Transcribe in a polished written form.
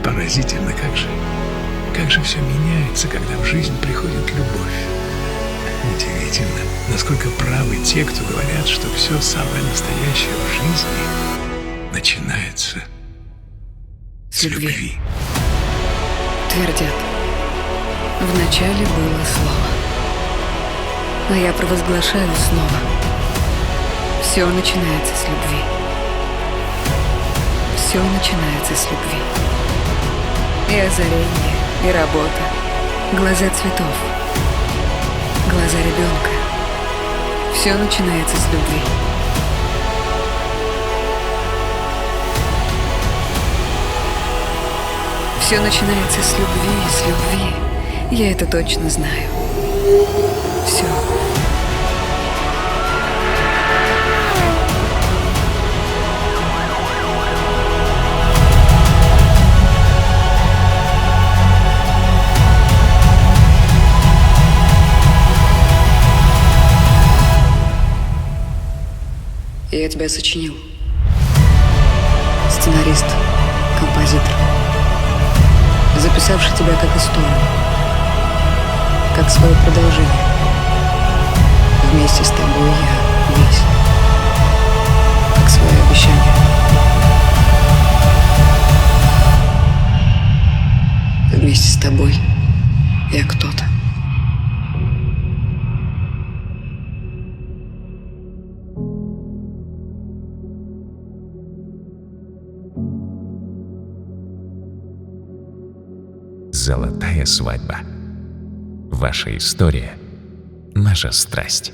Поразительно, как же все меняется, когда в жизнь приходит любовь. Удивительно, насколько правы те, кто говорят, что все самое настоящее в жизни начинается с любви. Твердят, вначале было слово. Но я провозглашаю снова. Все начинается с любви. Все начинается с любви. И озарение, и работа, глаза цветов, глаза ребенка. Все начинается с любви. Все начинается с любви. Я это точно знаю. Все. Я тебя сочинил. Сценарист, композитор. Записавший тебя как историю. Как свое продолжение. Вместе с тобой я весь. Как свое обещание. Вместе с тобой я кто-то. Золотая свадьба. Ваша история, наша страсть.